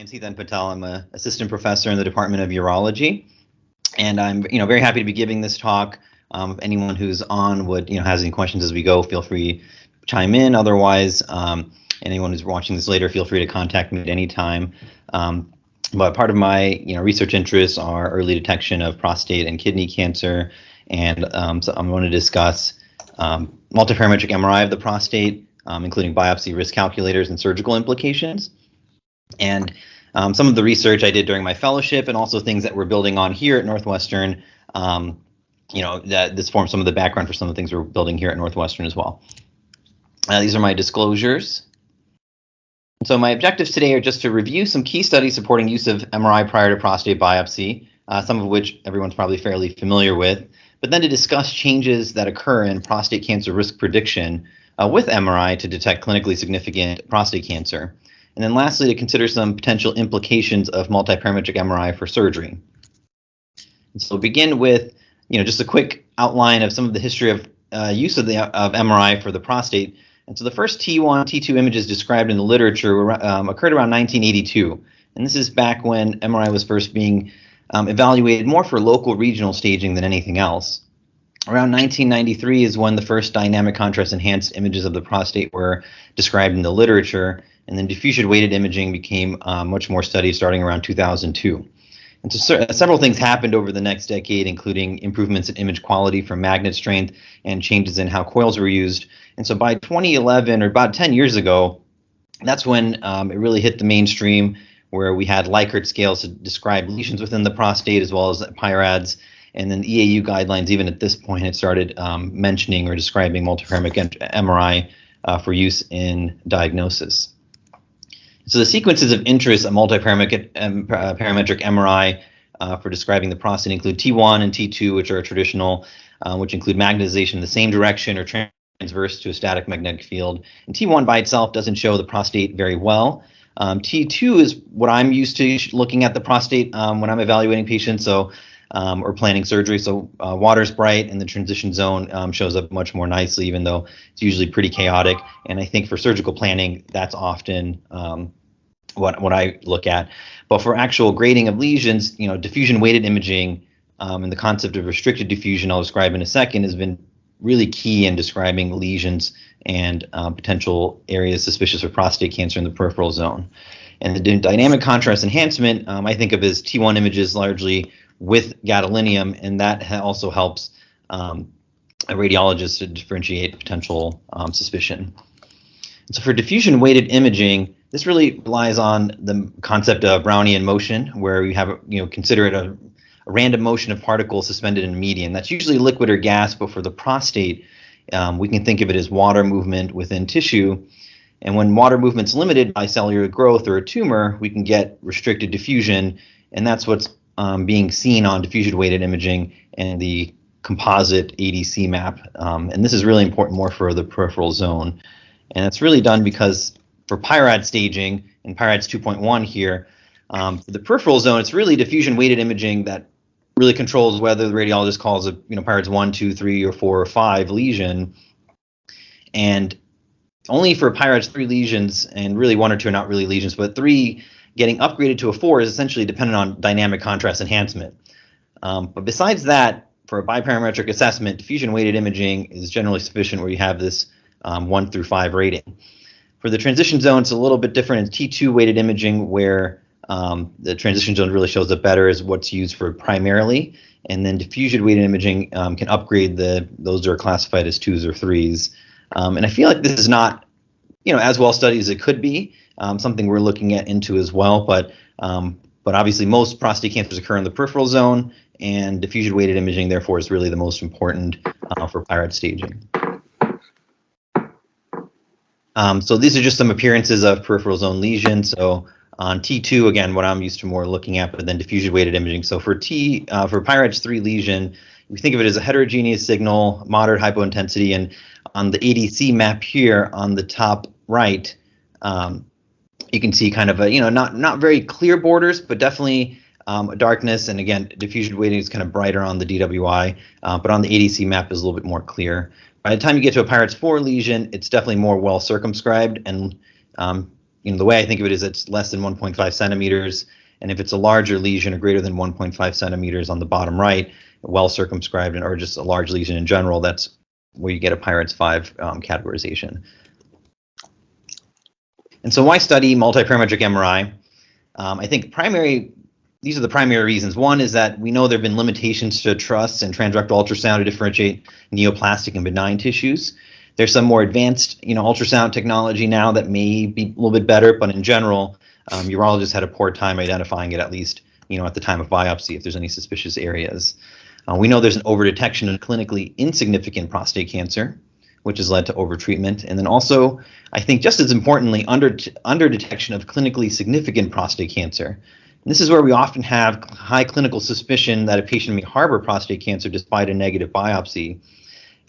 name's Hiten Patel. I'm an assistant professor in the Department of Urology, and I'm very happy to be giving this talk. If anyone who's on would has any questions as we go, feel free to chime in. Otherwise, anyone who's watching this later, feel free to contact me at any time. But part of my research interests are early detection of prostate and kidney cancer, and so I'm going to discuss multiparametric MRI of the prostate, including biopsy risk calculators and surgical implications. And some of the research I did during my fellowship, and also things that we're building on here at Northwestern. That this forms some of the background for some of the things we're building here at Northwestern as well. These are my disclosures. So my objectives today are just to review some key studies supporting use of MRI prior to prostate biopsy, some of which everyone's probably fairly familiar with, but then to discuss changes that occur in prostate cancer risk prediction with MRI to detect clinically significant prostate cancer. And then lastly, to consider some potential implications of multiparametric MRI for surgery. And so we'll begin with just a quick outline of some of the history of use of MRI for the prostate. And so the first T1, T2 images described in the literature occurred around 1982. And this is back when MRI was first being evaluated more for local regional staging than anything else. Around 1993 is when the first dynamic contrast enhanced images of the prostate were described in the literature. And then diffusion weighted imaging became much more studied starting around 2002. And so several things happened over the next decade, including improvements in image quality from magnet strength and changes in how coils were used. And so by 2011, or about 10 years ago, that's when it really hit the mainstream, where we had Likert scales to describe lesions within the prostate, as well as PIRADS. And then EAU guidelines, even at this point, had started mentioning or describing multiparametric MRI for use in diagnosis. So the sequences of interest of multiparametric MRI for describing the prostate include T1 and T2, which are traditional, which include magnetization in the same direction or transverse to a static magnetic field. And T1 by itself doesn't show the prostate very well. T2 is what I'm used to looking at the prostate when I'm evaluating patients, or planning surgery. So water's bright, and the transition zone shows up much more nicely, even though it's usually pretty chaotic. And I think for surgical planning, that's often what I look at. But for actual grading of lesions, diffusion weighted imaging and the concept of restricted diffusion I'll describe in a second has been really key in describing lesions and potential areas suspicious of prostate cancer in the peripheral zone. And the dynamic contrast enhancement I think of as T1 images largely with gadolinium, and that also helps a radiologist to differentiate potential suspicion. And so for diffusion weighted imaging, this really relies on the concept of Brownian motion, where we have, consider it a random motion of particles suspended in a medium. That's usually liquid or gas, but for the prostate, we can think of it as water movement within tissue. And when water movement's limited by cellular growth or a tumor, we can get restricted diffusion, and that's what's being seen on diffusion weighted imaging and the composite ADC map. And this is really important more for the peripheral zone. And it's really done because for PIRAD staging, and PIRAD's 2.1 here, for the peripheral zone, it's really diffusion weighted imaging that really controls whether the radiologist calls a PIRADS 1, 2, 3, or 4, or 5 lesion. And only for PIRADS 3 lesions, and really 1 or 2 are not really lesions, but 3 getting upgraded to a 4 is essentially dependent on dynamic contrast enhancement. But besides that, for a biparametric assessment, diffusion weighted imaging is generally sufficient where you have this 1 through 5 rating. For the transition zone, it's a little bit different in T2 weighted imaging, where the transition zone really shows up better as what's used for primarily, and then diffusion weighted imaging can upgrade those that are classified as 2s or 3s. And I feel like this is not, as well studied as it could be, something we're looking into as well. But obviously, most prostate cancers occur in the peripheral zone, and diffusion weighted imaging, therefore, is really the most important for PIRAD staging. So these are just some appearances of peripheral zone lesions. So on T2, again, what I'm used to more looking at, but then diffusion weighted imaging. So for PIRADS 3 lesion, we think of it as a heterogeneous signal, moderate hypointensity, and on the ADC map here on the top right, you can see kind of a not very clear borders, but definitely a darkness. And again, diffusion weighting is kind of brighter on the DWI, but on the ADC map is a little bit more clear. By the time you get to a PIRADS 4 lesion, it's definitely more well circumscribed, and the way I think of it is it's less than 1.5 centimeters. And if it's a larger lesion or greater than 1.5 centimeters on the bottom right, well circumscribed, or just a large lesion in general, that's where you get a PIRATS 5 categorization. And so why study multiparametric MRI? I think these are the primary reasons. One is that we know there have been limitations to truss and transrectal ultrasound to differentiate neoplastic and benign tissues. There's some more advanced, ultrasound technology now that may be a little bit better, but in general, urologists had a poor time identifying it, at least, at the time of biopsy, if there's any suspicious areas. We know there's an overdetection of clinically insignificant prostate cancer, which has led to overtreatment. And then also, I think just as importantly, underdetection of clinically significant prostate cancer. And this is where we often have high clinical suspicion that a patient may harbor prostate cancer despite a negative biopsy.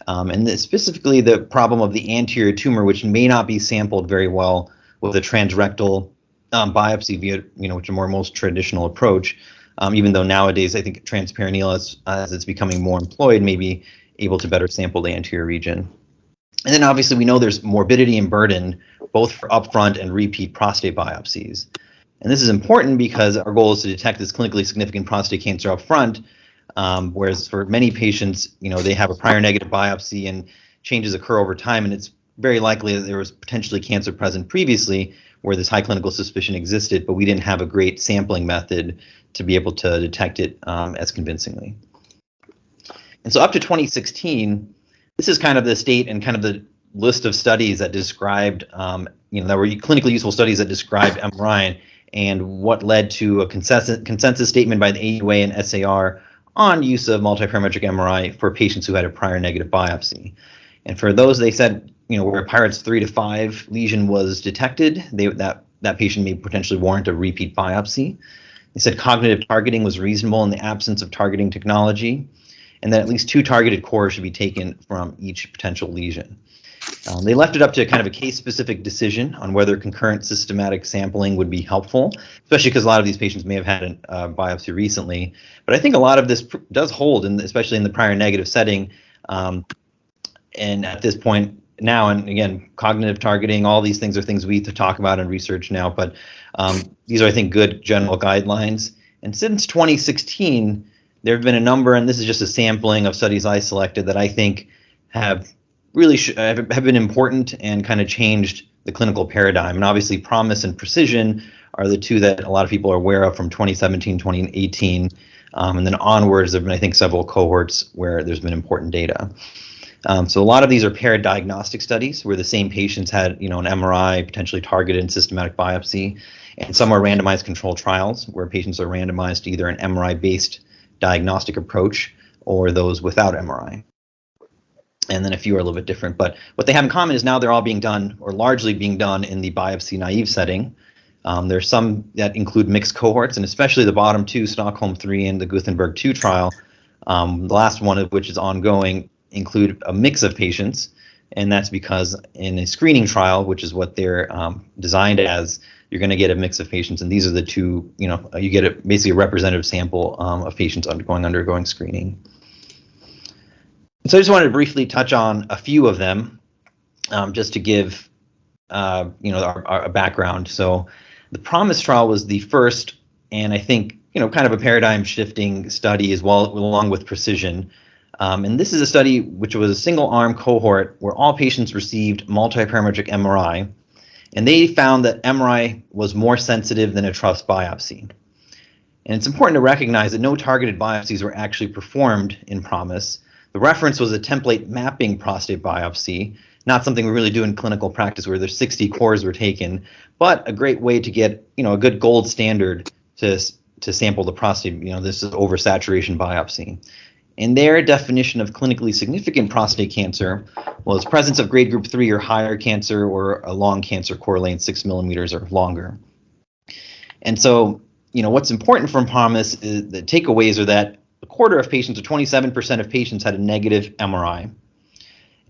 And specifically the problem of the anterior tumor, which may not be sampled very well with a transrectal biopsy via, which is a more most traditional approach. Even though nowadays I think transperineal, as it's becoming more employed, may be able to better sample the anterior region. And then obviously we know there's morbidity and burden both for upfront and repeat prostate biopsies. And this is important because our goal is to detect this clinically significant prostate cancer up front, whereas for many patients, they have a prior negative biopsy and changes occur over time, and it's very likely that there was potentially cancer present previously where this high clinical suspicion existed, but we didn't have a great sampling method to be able to detect it as convincingly. And so up to 2016, this is kind of the state and kind of the list of studies that described, that were clinically useful studies that described MRI, and what led to a consensus statement by the AUA and SAR on use of multiparametric MRI for patients who had a prior negative biopsy. And for those, they said, where a PIRATS 3 to 5 lesion was detected, that patient may potentially warrant a repeat biopsy. They said cognitive targeting was reasonable in the absence of targeting technology, and that at least 2 targeted cores should be taken from each potential lesion. They left it up to kind of a case-specific decision on whether concurrent systematic sampling would be helpful, especially because a lot of these patients may have had a biopsy recently. But I think a lot of this does hold, especially in the prior negative setting. And at this point now, and again, cognitive targeting, all these things are things we talk about in research now. But these are, I think, good general guidelines. And since 2016, there have been a number, and this is just a sampling of studies I selected that I think have really have been important and kind of changed the clinical paradigm. And obviously PROMISE and Precision are the two that a lot of people are aware of from 2017, 2018. And then onwards, there have been, I think, several cohorts where there's been important data. So a lot of these are paired diagnostic studies where the same patients had, an MRI, potentially targeted and systematic biopsy. And some are randomized controlled trials where patients are randomized to either an MRI-based diagnostic approach or those without MRI. And then a few are a little bit different, but what they have in common is now they're all being done, or largely being done, in the biopsy naive setting. There's some that include mixed cohorts, and especially the bottom two, Stockholm 3 and the Guthenberg 2 trial, the last one of which is ongoing, include a mix of patients, and that's because in a screening trial, which is what they're designed as, you're going to get a mix of patients, and these are the two, you get basically a representative sample of patients undergoing screening. So I just wanted to briefly touch on a few of them, just to give our background. So the PROMISE trial was the first, and I think kind of a paradigm shifting study as well, along with Precision. And this is a study which was a single arm cohort where all patients received multiparametric MRI, and they found that MRI was more sensitive than a truss biopsy. And it's important to recognize that no targeted biopsies were actually performed in PROMISE. The reference was a template mapping prostate biopsy, not something we really do in clinical practice where there's 60 cores were taken, but a great way to get a good gold standard to sample the prostate. This is oversaturation biopsy. And their definition of clinically significant prostate cancer was presence of grade group 3 or higher cancer, or a long cancer core length 6 millimeters or longer. And so, what's important from PROMISE is the takeaways are that a quarter of patients, or 27% of patients, had a negative MRI.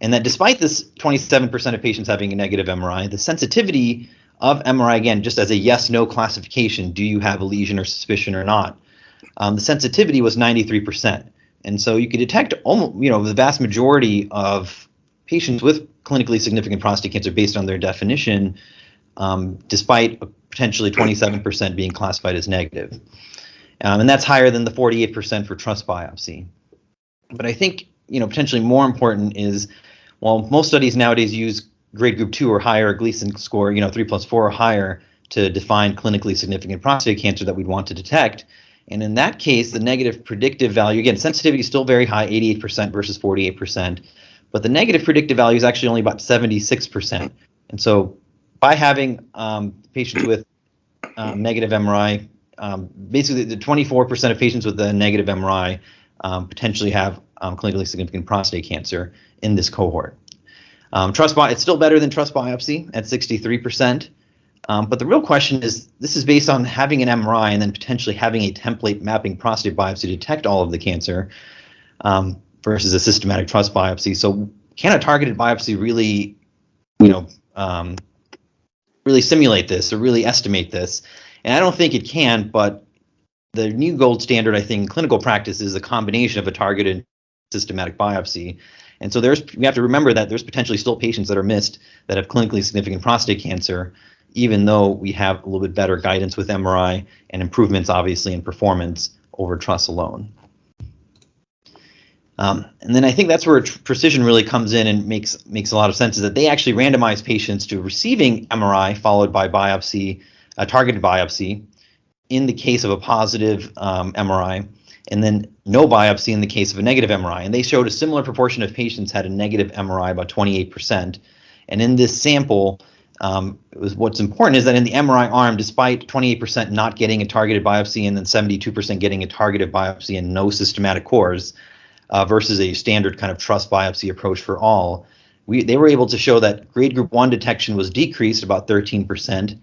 And that despite this 27% of patients having a negative MRI, the sensitivity of MRI, again, just as a yes-no classification, do you have a lesion or suspicion or not, the sensitivity was 93%. And so you could detect almost, the vast majority of patients with clinically significant prostate cancer based on their definition despite potentially 27% being classified as negative. And that's higher than the 48% for trust biopsy. But I think, potentially more important is, while most studies nowadays use grade group 2 or higher Gleason score, 3+4 or higher to define clinically significant prostate cancer that we'd want to detect. And in that case, the negative predictive value, again, sensitivity is still very high, 88% versus 48%, but the negative predictive value is actually only about 76%. And so by having patients with negative MRI, basically the 24% of patients with the negative MRI potentially have clinically significant prostate cancer in this cohort. It's still better than trust biopsy at 63%. But the real question is, this is based on having an MRI and then potentially having a template mapping prostate biopsy to detect all of the cancer versus a systematic trust biopsy. So can a targeted biopsy really, really simulate this or really estimate this? And I don't think it can, but the new gold standard, I think, in clinical practice is a combination of a targeted systematic biopsy. And so we have to remember that there's potentially still patients that are missed that have clinically significant prostate cancer, even though we have a little bit better guidance with MRI and improvements, obviously, in performance over trust alone. And then I think that's where precision really comes in and makes a lot of sense, is that they actually randomize patients to receiving MRI followed by biopsy, a targeted biopsy, in the case of a positive MRI, and then no biopsy in the case of a negative MRI. And they showed a similar proportion of patients had a negative MRI, about 28%. And in this sample, what's important is that in the MRI arm, despite 28% not getting a targeted biopsy and then 72% getting a targeted biopsy and no systematic cores, versus a standard kind of trust biopsy approach for all, they were able to show that grade group 1 detection was decreased about 13%,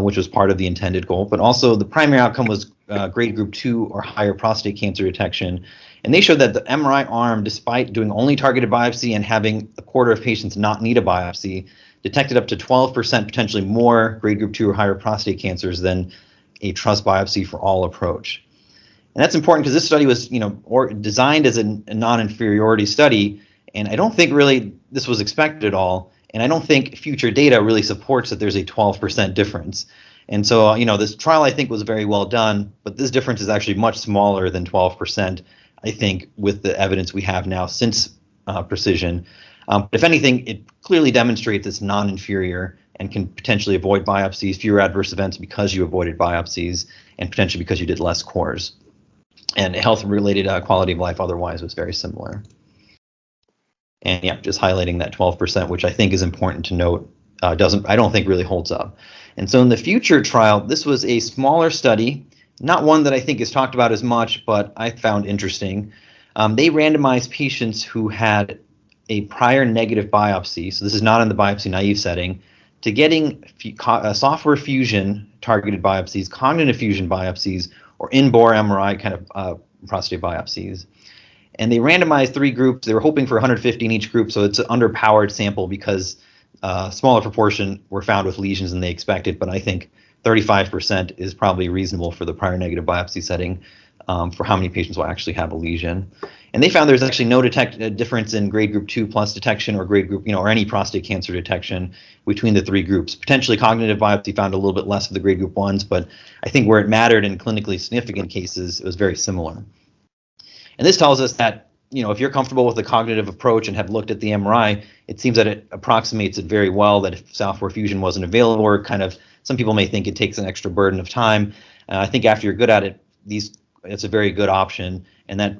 which was part of the intended goal, but also the primary outcome was grade group 2 or higher prostate cancer detection. And they showed that the MRI arm, despite doing only targeted biopsy and having a quarter of patients not need a biopsy, detected up to 12% potentially more grade group 2 or higher prostate cancers than a trust biopsy for all approach. And that's important because this study was, designed as a non-inferiority study, and I don't think really this was expected at all. And I don't think future data really supports that there's a 12% difference. And so, this trial I think was very well done, but this difference is actually much smaller than 12%, I think, with the evidence we have now since precision. But if anything, it clearly demonstrates it's non-inferior and can potentially avoid biopsies, fewer adverse events because you avoided biopsies, and potentially because you did less cores. And health-related quality of life otherwise was very similar. And yeah, just highlighting that 12%, which I think is important to note, I don't think really holds up. And so in the future trial, this was a smaller study, not one that I think is talked about as much, but I found interesting. They randomized patients who had a prior negative biopsy, so this is not in the biopsy naive setting, to getting software fusion targeted biopsies, cognitive fusion biopsies, or in-bore MRI kind of prostate biopsies. And they randomized 3 groups. They were hoping for 150 in each group, so it's an underpowered sample because a smaller proportion were found with lesions than they expected, but I think 35% is probably reasonable for the prior negative biopsy setting for how many patients will actually have a lesion. And they found there's actually no difference in grade group 2 plus detection or grade group, or any prostate cancer detection between the 3 groups. Potentially cognitive biopsy found a little bit less of the grade group 1s, but I think where it mattered in clinically significant cases, it was very similar. And this tells us that, if you're comfortable with the cognitive approach and have looked at the MRI, it seems that it approximates it very well, that if software fusion wasn't available, or some people may think it takes an extra burden of time. I think after you're good at it, it's a very good option, and that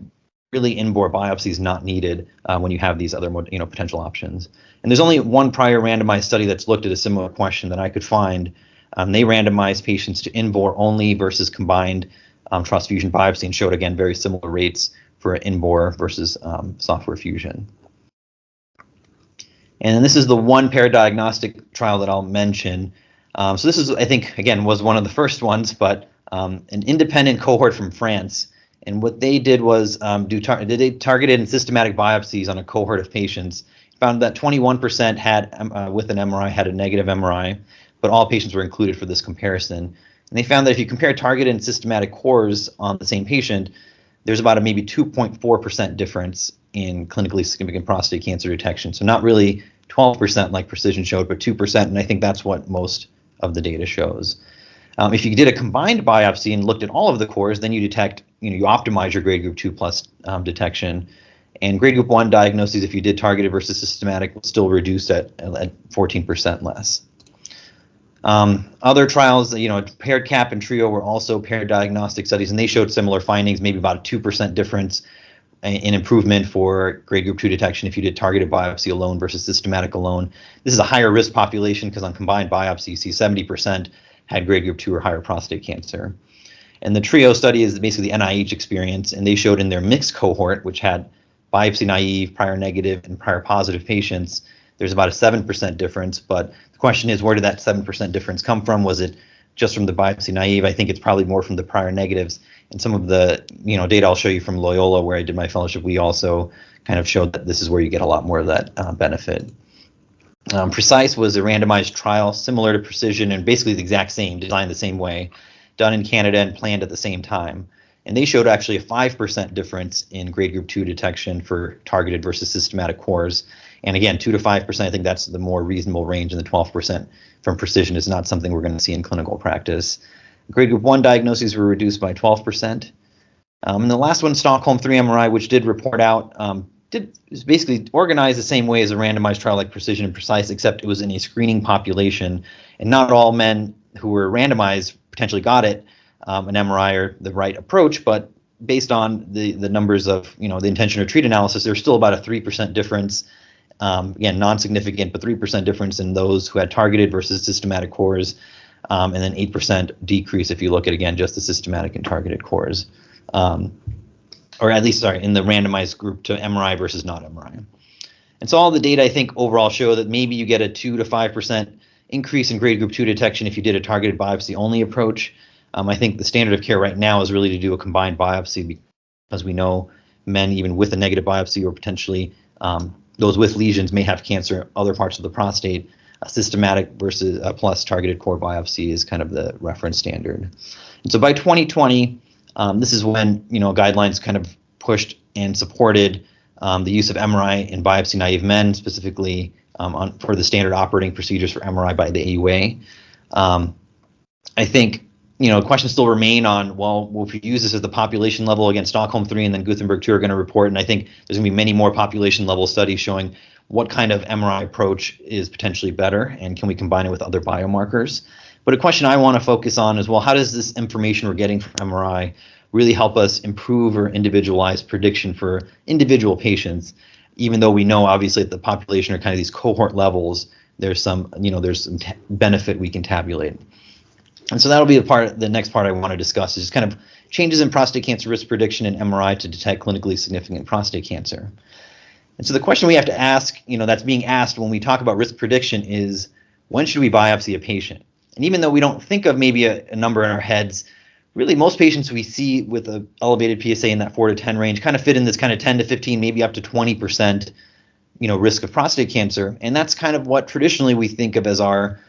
really in-bore biopsy is not needed when you have these other potential options. And there's only one prior randomized study that's looked at a similar question that I could find. They randomized patients to in-bore only versus combined trust fusion biopsy and showed, again, very similar rates for in-bore versus software fusion. And this is the one paradiagnostic trial that I'll mention. So this is, I think, again, was one of the first ones, but an independent cohort from France. And what they did was they targeted and systematic biopsies on a cohort of patients. Found that 21% had with an MRI had a negative MRI, but all patients were included for this comparison. And they found that if you compare targeted and systematic cores on the same patient, there's about a maybe 2.4% difference in clinically significant prostate cancer detection. So not really 12% like precision showed, but 2%. And I think that's what most of the data shows. If you did a combined biopsy and looked at all of the cores, then you detect, you optimize your grade group 2 plus detection. And grade group 1 diagnoses, if you did targeted versus systematic, will still reduce at 14% less. Other trials, paired CAP and TRIO were also paired diagnostic studies, and they showed similar findings, maybe about a 2% difference in improvement for grade group 2 detection if you did targeted biopsy alone versus systematic alone. This is a higher risk population because on combined biopsy, you see 70% had grade group 2 or higher prostate cancer. And the TRIO study is basically the NIH experience, and they showed in their mixed cohort, which had biopsy naive, prior negative, and prior positive patients, there's about a 7% difference. But the question is, where did that 7% difference come from? Was it just from the biopsy naive? I think it's probably more from the prior negatives. And some of the data I'll show you from Loyola, where I did my fellowship, we also kind of showed that this is where you get a lot more of that benefit. PRECISE was a randomized trial similar to Precision and basically the exact same, designed the same way, done in Canada and planned at the same time. And they showed actually a 5% difference in grade group 2 detection for targeted versus systematic cores. And again, 2 to 5%, I think that's the more reasonable range, and the 12% from Precision is not something we're going to see in clinical practice. Grade group 1 diagnoses were reduced by 12%. And the last one, Stockholm 3 MRI, which did report out, is basically organized the same way as a randomized trial like Precision and PRECISE, except it was in a screening population, and not all men who were randomized potentially got it, an MRI or the right approach, but based on the numbers of the intention to treat analysis, there's still about a 3% difference. Again, non-significant, but 3% difference in those who had targeted versus systematic cores, and then 8% decrease if you look at, again, just the systematic and targeted cores. Or at least, sorry, in the randomized group to MRI versus not MRI. And so all the data, I think, overall show that maybe you get a 2 to 5% increase in grade group 2 detection if you did a targeted biopsy only approach. I think the standard of care right now is really to do a combined biopsy, because we know men, even with a negative biopsy or potentially those with lesions, may have cancer in other parts of the prostate. A systematic versus plus targeted core biopsy is kind of the reference standard. And so by 2020, this is when guidelines kind of pushed and supported the use of MRI in biopsy naive men, specifically for the standard operating procedures for MRI by the AUA. I think questions still remain on, well, if you use this at the population level, again, Stockholm 3 and then Gutenberg 2 are going to report, and I think there's going to be many more population level studies showing what kind of MRI approach is potentially better, and can we combine it with other biomarkers. But a question I want to focus on is, well, how does this information we're getting from MRI really help us improve or individualize prediction for individual patients, even though we know obviously at the population or kind of these cohort levels, there's some benefit we can tabulate. And so that'll be the next part I want to discuss, is just kind of changes in prostate cancer risk prediction in MRI to detect clinically significant prostate cancer. And so the question we have to ask, that's being asked when we talk about risk prediction is, when should we biopsy a patient? And even though we don't think of maybe a number in our heads, really most patients we see with an elevated PSA in that 4 to 10 range kind of fit in this kind of 10 to 15, maybe up to 20%, risk of prostate cancer. And that's kind of what traditionally we think of as our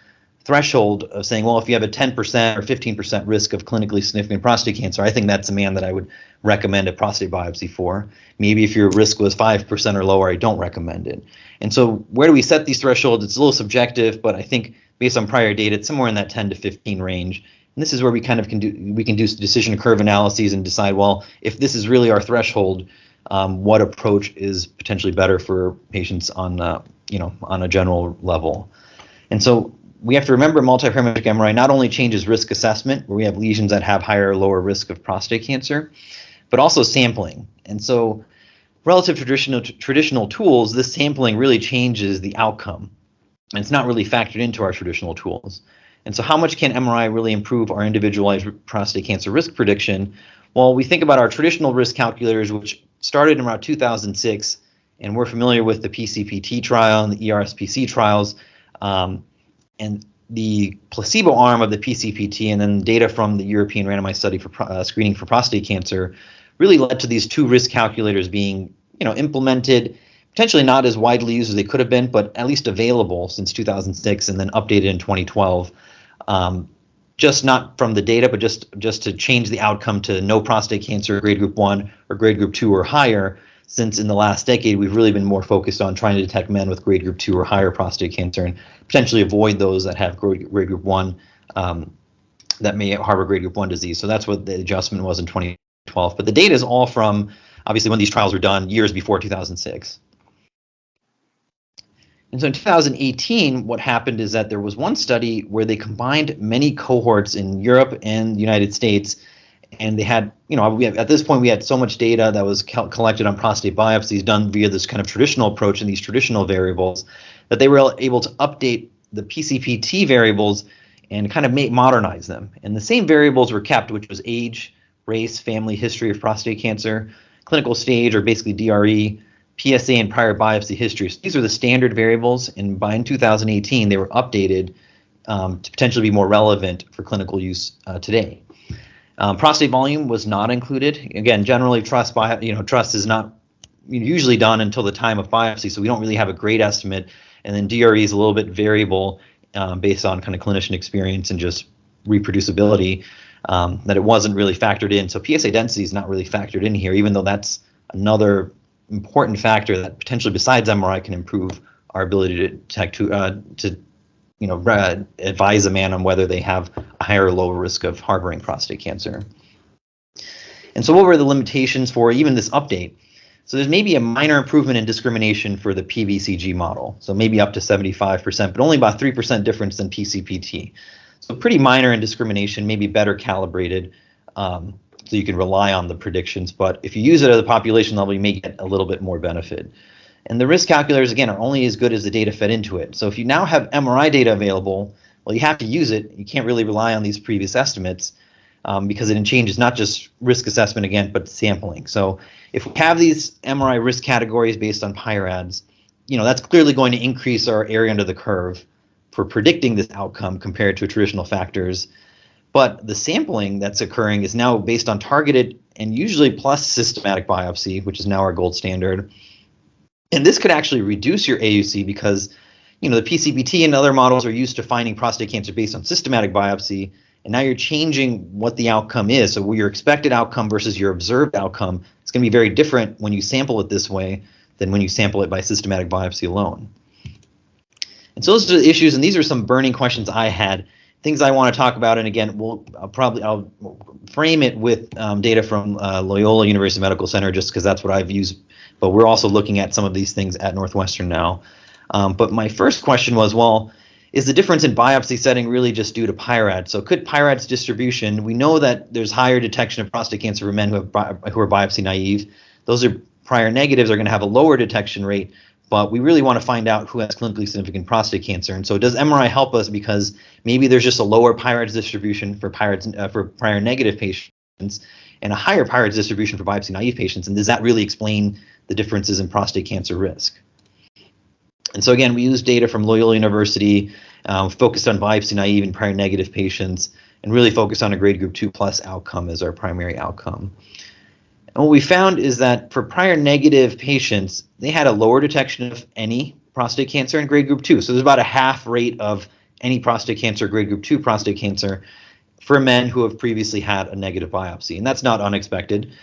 threshold of saying, well, if you have a 10% or 15% risk of clinically significant prostate cancer, I think that's a man that I would recommend a prostate biopsy for. Maybe if your risk was 5% or lower, I don't recommend it. And so where do we set these thresholds? It's a little subjective, but I think based on prior data, it's somewhere in that 10 to 15 range. And this is where we kind of can do decision curve analyses and decide, well, if this is really our threshold, what approach is potentially better for patients on a general level. And so we have to remember multiparametric MRI not only changes risk assessment, where we have lesions that have higher or lower risk of prostate cancer, but also sampling. And so relative to traditional tools, this sampling really changes the outcome. And it's not really factored into our traditional tools. And so how much can MRI really improve our individualized prostate cancer risk prediction? Well, we think about our traditional risk calculators, which started in around 2006, and we're familiar with the PCPT trial and the ERSPC trials. And the placebo arm of the PCPT and then data from the European randomized study for screening for prostate cancer really led to these two risk calculators being implemented, potentially not as widely used as they could have been, but at least available since 2006 and then updated in 2012. Just not from the data, but just to change the outcome to no prostate cancer, grade group 1 or grade group 2 or higher, since in the last decade, we've really been more focused on trying to detect men with grade group 2 or higher prostate cancer and potentially avoid those that have grade group 1 that may harbor grade group 1 disease. So that's what the adjustment was in 2012. But the data is all from, obviously, when these trials were done years before 2006. And so in 2018, what happened is that there was one study where they combined many cohorts in Europe and the United States, and they had, at this point we had so much data that was collected on prostate biopsies done via this kind of traditional approach and these traditional variables, that they were able to update the PCPT variables and kind of modernize them. And the same variables were kept, which was age, race, family history of prostate cancer, clinical stage, or basically DRE, PSA, and prior biopsy history. So these are the standard variables, and by in 2018, they were updated to potentially be more relevant for clinical use today. Prostate volume was not included. Again, generally, trust is not usually done until the time of biopsy, so we don't really have a great estimate. And then DRE is a little bit variable based on kind of clinician experience and just reproducibility, that it wasn't really factored in. So PSA density is not really factored in here, even though that's another important factor that potentially, besides MRI, can improve our ability to detect, advise a man on whether they have a higher or lower risk of harboring prostate cancer. And so what were the limitations for even this update? So there's maybe a minor improvement in discrimination for the PVCG model, so maybe up to 75%, but only about 3% difference than PCPT. So pretty minor in discrimination, maybe better calibrated, so you can rely on the predictions. But if you use it at the population level, you may get a little bit more benefit. And the risk calculators, again, are only as good as the data fed into it. So if you now have MRI data available, well, you have to use it. You can't really rely on these previous estimates because it changes not just risk assessment again, but sampling. So if we have these MRI risk categories based on PIRADS, that's clearly going to increase our area under the curve for predicting this outcome compared to traditional factors. But the sampling that's occurring is now based on targeted and usually plus systematic biopsy, which is now our gold standard. And this could actually reduce your AUC because, the PCPT and other models are used to finding prostate cancer based on systematic biopsy, and now you're changing what the outcome is. So your expected outcome versus your observed outcome is going to be very different when you sample it this way than when you sample it by systematic biopsy alone. And so those are the issues, and these are some burning questions I had, things I want to talk about. And again, I'll frame it with data from Loyola University Medical Center, just because that's what I've used. But we're also looking at some of these things at Northwestern now. But my first question was, well, is the difference in biopsy setting really just due to PIRADS? So could PIRADS distribution, we know that there's higher detection of prostate cancer for men who are biopsy naive. Those are prior negatives are going to have a lower detection rate, but we really want to find out who has clinically significant prostate cancer. And so does MRI help us because maybe there's just a lower PIRADS distribution for prior negative patients and a higher PIRADS distribution for biopsy naive patients? And does that really explain the differences in prostate cancer risk? And so again, we used data from Loyola University, focused on biopsy naive and prior negative patients, and really focused on a grade group 2+ outcome as our primary outcome. And what we found is that for prior negative patients, they had a lower detection of any prostate cancer in grade group 2. So there's about a half rate of any prostate cancer, grade group 2 prostate cancer, for men who have previously had a negative biopsy. And that's not unexpected.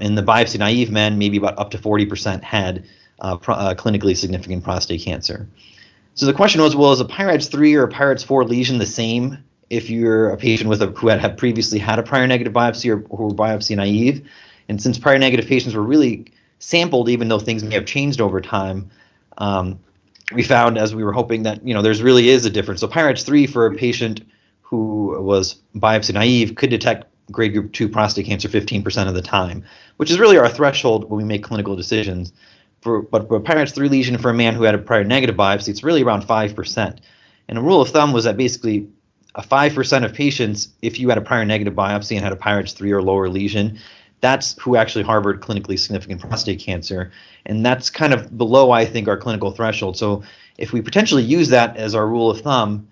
In the biopsy naive men, maybe about up to 40% had clinically significant prostate cancer. So the question was, well, is a PIRADS 3 or a PIRADS 4 lesion the same if you're a patient who had previously had a prior negative biopsy or who were biopsy naive? And since prior negative patients were really sampled, even though things may have changed over time, we found, as we were hoping, that there's really is a difference. So PIRADS 3 for a patient who was biopsy naive could detect grade group 2 prostate cancer 15% of the time, which is really our threshold when we make clinical decisions. But for a PIRADS 3 lesion for a man who had a prior negative biopsy, it's really around 5%. And a rule of thumb was that basically 5% of patients, if you had a prior negative biopsy and had a PIRADS 3 or lower lesion, that's who actually harbored clinically significant prostate cancer. And that's kind of below, I think, our clinical threshold. So if we potentially use that as our rule of thumb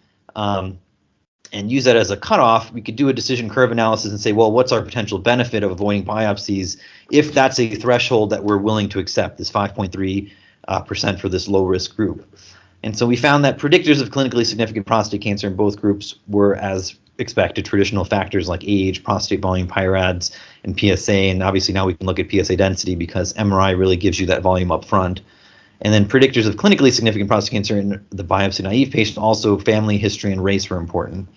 and use that as a cutoff, we could do a decision curve analysis and say, well, what's our potential benefit of avoiding biopsies if that's a threshold that we're willing to accept, this 5.3% for this low risk group. And so we found that predictors of clinically significant prostate cancer in both groups were as expected traditional factors like age, prostate volume, PIRADS, and PSA. And obviously now we can look at PSA density because MRI really gives you that volume up front. And then predictors of clinically significant prostate cancer in the biopsy-naive patient, also family history and race were important.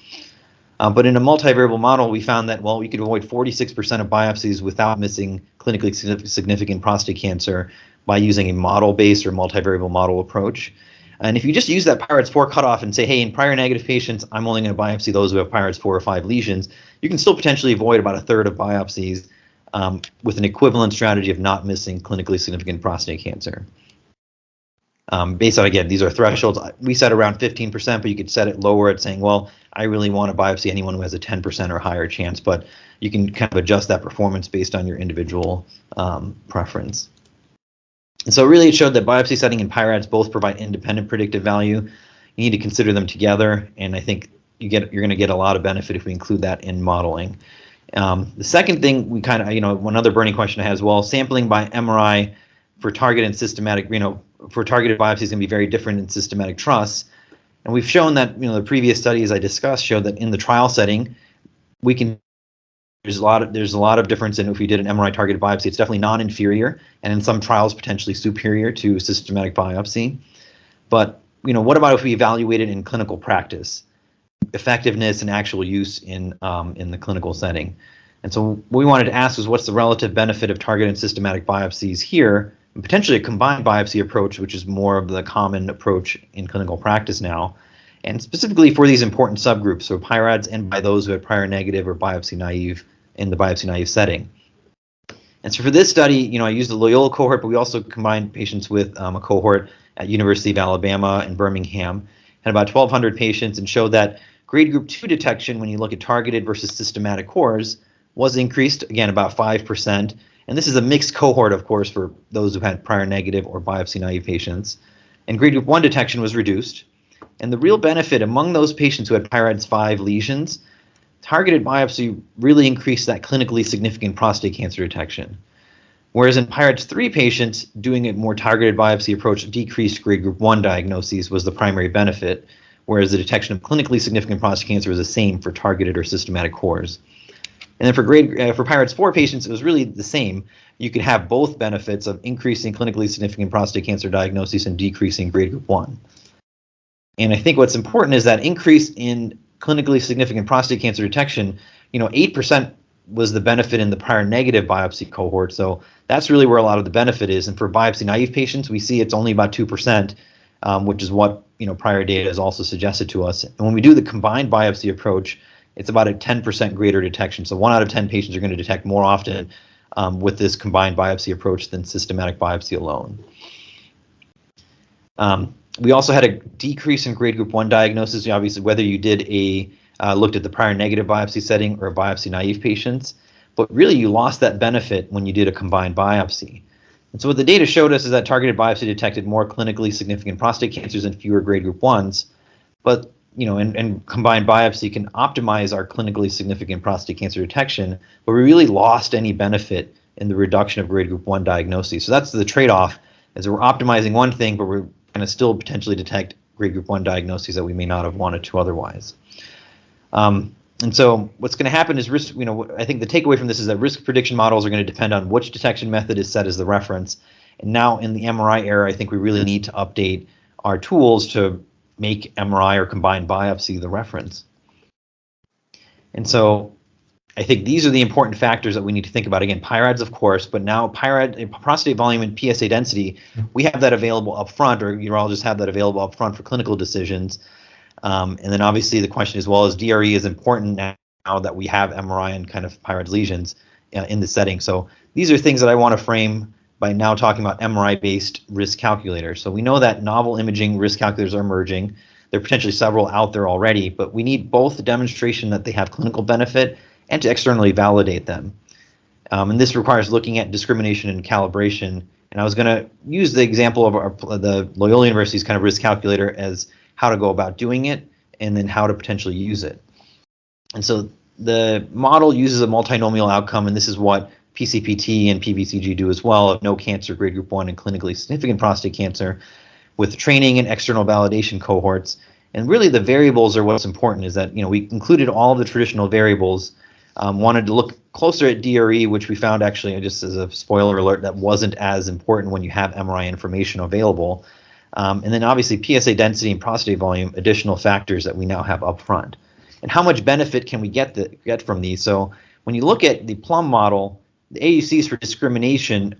But in a multivariable model, we found that, well, we could avoid 46% of biopsies without missing clinically significant prostate cancer by using a model-based or multivariable model approach. And if you just use that PIRADS 4 cutoff and say, hey, in prior negative patients, I'm only going to biopsy those who have PIRADS 4 or 5 lesions, you can still potentially avoid about a third of biopsies with an equivalent strategy of not missing clinically significant prostate cancer. Based on, again, these are thresholds. We set around 15%, but you could set it lower at saying, well, I really want to biopsy anyone who has a 10% or higher chance, but you can kind of adjust that performance based on your individual preference. And so really it showed that biopsy setting and PIRADS both provide independent predictive value. You need to consider them together, and I think you're going to get a lot of benefit if we include that in modeling. The second thing we kind of, one other burning question I had as well, sampling by MRI for targeted and systematic, for targeted biopsies can be very different in systematic trusts. And we've shown that, the previous studies I discussed showed that in the trial setting, there's a lot of difference in if we did an MRI targeted biopsy. It's definitely non-inferior, and in some trials potentially superior to systematic biopsy. But what about if we evaluate it in clinical practice, effectiveness and actual use in the clinical setting? And so what we wanted to ask was, what's the relative benefit of targeted and systematic biopsies here, and potentially a combined biopsy approach, which is more of the common approach in clinical practice now, and specifically for these important subgroups, so PIRADS and by those who had prior negative or biopsy naive in the biopsy naive setting. And so for this study, I used the Loyola cohort, but we also combined patients with a cohort at University of Alabama and Birmingham, had about 1,200 patients, and showed that grade group 2 detection, when you look at targeted versus systematic cores, was increased, again, about 5%. And this is a mixed cohort, of course, for those who had prior negative or biopsy naive patients. And grade group 1 detection was reduced. And the real benefit among those patients who had PIRADS 5 lesions, targeted biopsy really increased that clinically significant prostate cancer detection. Whereas in PIRADS 3 patients, doing a more targeted biopsy approach decreased grade group 1 diagnoses was the primary benefit, whereas the detection of clinically significant prostate cancer was the same for targeted or systematic cores. And then for PIRADS 4 patients, it was really the same. You could have both benefits of increasing clinically significant prostate cancer diagnoses and decreasing grade group 1. And I think what's important is that increase in clinically significant prostate cancer detection, 8% was the benefit in the prior negative biopsy cohort. So that's really where a lot of the benefit is. And for biopsy naive patients, we see it's only about 2%, which is what prior data has also suggested to us. And when we do the combined biopsy approach, it's about a 10% greater detection. So 1 out of 10 patients are going to detect more often with this combined biopsy approach than systematic biopsy alone. We also had a decrease in grade group 1 diagnosis, obviously whether you did looked at the prior negative biopsy setting or biopsy naive patients, but really you lost that benefit when you did a combined biopsy. And so what the data showed us is that targeted biopsy detected more clinically significant prostate cancers and fewer grade group 1s, but and combined biopsy can optimize our clinically significant prostate cancer detection, but we really lost any benefit in the reduction of grade group 1 diagnoses. So that's the trade-off, is we're optimizing one thing, but we're going to still potentially detect grade group 1 diagnoses that we may not have wanted to otherwise. And so what's going to happen is risk, I think the takeaway from this is that risk prediction models are going to depend on which detection method is set as the reference. And now in the MRI era, I think we really need to update our tools to make MRI or combined biopsy the reference. And so I think these are the important factors that we need to think about. Again, PIRADS, of course, but now prostate volume and PSA density, we have that available up front, or urologists have that available up front for clinical decisions. And then obviously the question is, well, is DRE is important now that we have MRI and kind of PIRADS lesions in the setting? So these are things that I want to frame by now talking about MRI-based risk calculators. So we know that novel imaging risk calculators are emerging. There are potentially several out there already, but we need both the demonstration that they have clinical benefit and to externally validate them. And this requires looking at discrimination and calibration. And I was going to use the example of the Loyola University's kind of risk calculator as how to go about doing it and then how to potentially use it. And so the model uses a multinomial outcome, and this is what PCPT and PBCG do as well, of no cancer, grade group 1, and clinically significant prostate cancer, with training and external validation cohorts. And really the variables are what's important, is that we included all of the traditional variables, wanted to look closer at DRE, which we found actually, just as a spoiler alert, that wasn't as important when you have MRI information available. And then obviously PSA density and prostate volume, additional factors that we now have up front. And how much benefit can we get from these? So when you look at the PLUM model, the AUCs for discrimination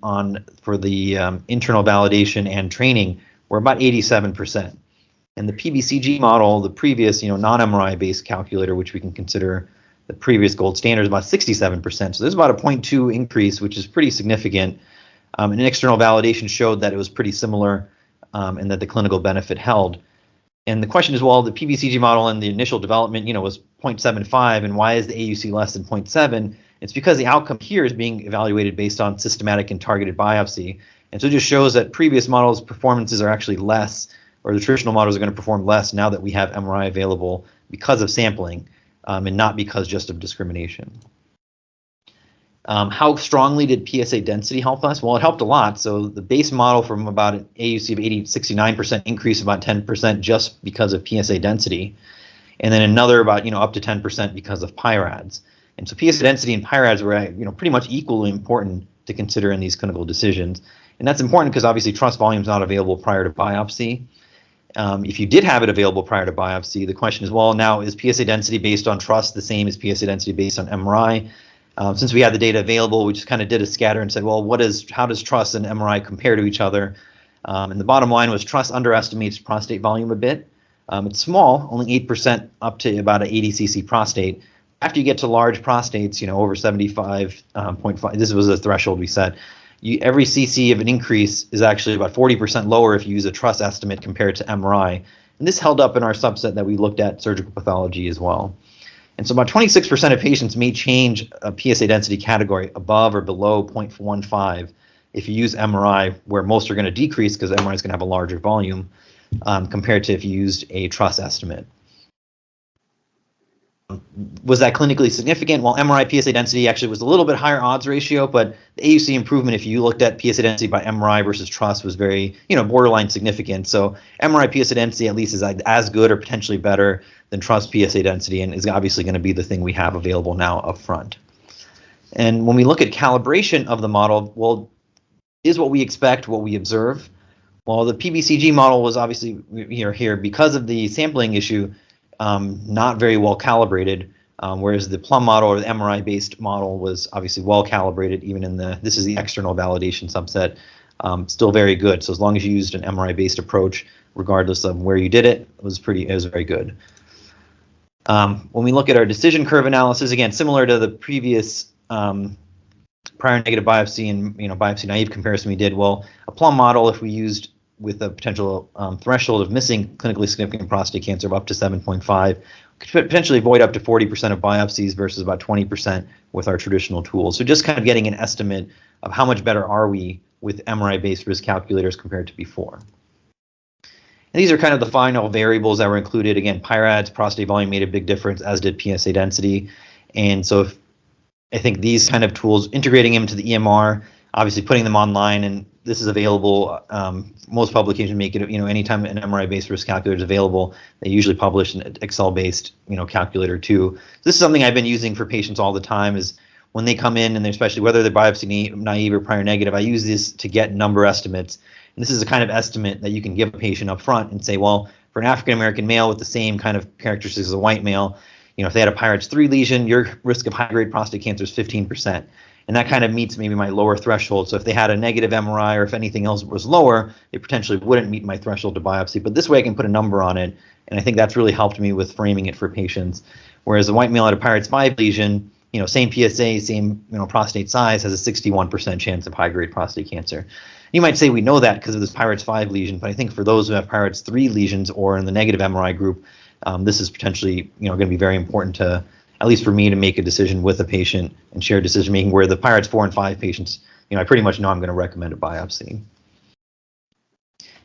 for the internal validation and training were about 87%. And the PBCG model, the previous non-MRI based calculator, which we can consider the previous gold standard, is about 67%. So there's about a 0.2 increase, which is pretty significant. And external validation showed that it was pretty similar, and that the clinical benefit held. And the question is, well, the PBCG model in the initial development, was 0.75, and why is the AUC less than 0.7? It's because the outcome here is being evaluated based on systematic and targeted biopsy. And so it just shows that previous models' performances are actually less, or the traditional models are going to perform less now that we have MRI available because of sampling, and not because just of discrimination. How strongly did PSA density help us? Well, it helped a lot. So the base model from about an AUC of 69% increased about 10% just because of PSA density. And then another about up to 10% because of PIRADS. And so PSA density and PIRADS were pretty much equally important to consider in these clinical decisions. And that's important because obviously truss volume is not available prior to biopsy. If you did have it available prior to biopsy, the question is, well, now is PSA density based on truss the same as PSA density based on MRI? Since we had the data available, we just kind of did a scatter and said, well, how does truss and MRI compare to each other? And the bottom line was truss underestimates prostate volume a bit. It's small, only 8% up to about an 80 cc prostate. After you get to large prostates, over 75.5, this was a threshold we set. Every cc of an increase is actually about 40% lower if you use a truss estimate compared to MRI. And this held up in our subset that we looked at surgical pathology as well. And so about 26% of patients may change a PSA density category above or below 0.15 if you use MRI, where most are going to decrease because MRI is going to have a larger volume, compared to if you used a truss estimate. Was that clinically significant? Well, MRI PSA density actually was a little bit higher odds ratio, but the AUC improvement, if you looked at PSA density by MRI versus truss, was very, borderline significant. So MRI PSA density at least is as good or potentially better than truss PSA density, and is obviously going to be the thing we have available now up front. And when we look at calibration of the model, well, is what we expect what we observe? Well, the PBCG model was obviously here because of the sampling issue, not very well calibrated, whereas the PLUM model or the MRI-based model was obviously well calibrated, even in this is the external validation subset, still very good. So as long as you used an MRI-based approach, regardless of where you did it, it was very good. When we look at our decision curve analysis, again, similar to the previous prior negative biopsy and biopsy naive comparison we did, well, a PLUM model, if we used with a potential threshold of missing clinically significant prostate cancer of up to 7.5, could potentially avoid up to 40% of biopsies versus about 20% with our traditional tools. So just kind of getting an estimate of how much better are we with MRI-based risk calculators compared to before. And these are kind of the final variables that were included. Again, PIRADS, prostate volume made a big difference, as did PSA density. And so I think these kind of tools, integrating them into the EMR, obviously putting them online, and this is available. Most publications make it, anytime an MRI-based risk calculator is available, they usually publish an Excel-based, calculator too. So this is something I've been using for patients all the time, is when they come in, and especially whether they're biopsy naive or prior negative, I use this to get number estimates. And this is a kind of estimate that you can give a patient up front and say, well, for an African-American male with the same kind of characteristics as a white male, if they had a PIRADS 3 lesion, your risk of high-grade prostate cancer is 15%. And that kind of meets maybe my lower threshold. So if they had a negative MRI, or if anything else was lower, it potentially wouldn't meet my threshold to biopsy. But this way I can put a number on it. And I think that's really helped me with framing it for patients. Whereas a white male at a PIRADS 5 lesion, same PSA, same prostate size, has a 61% chance of high-grade prostate cancer. You might say we know that because of this PIRADS 5 lesion, but I think for those who have PIRADS 3 lesions or in the negative MRI group, this is potentially going to be very important to, at least for me, to make a decision with a patient and share decision making, where the PIRADS 4 and 5 patients, I pretty much know I'm going to recommend a biopsy.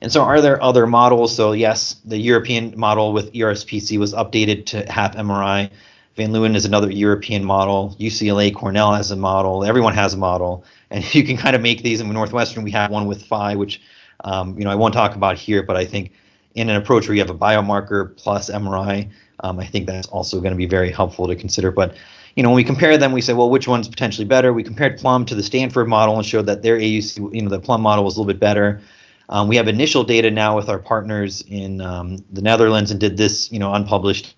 And so are there other models? So yes, the European model with ERSPC was updated to have MRI. Van Leeuwen is another European model. UCLA, Cornell has a model. Everyone has a model. And you can kind of make these. In Northwestern, we have one with Phi, which I won't talk about here, but I think in an approach where you have a biomarker plus MRI, I think that's also going to be very helpful to consider. But when we compare them, we say, well, which one's potentially better? We compared PLUM to the Stanford model and showed that their AUC, the PLUM model was a little bit better. We have initial data now with our partners in the Netherlands and did this, unpublished.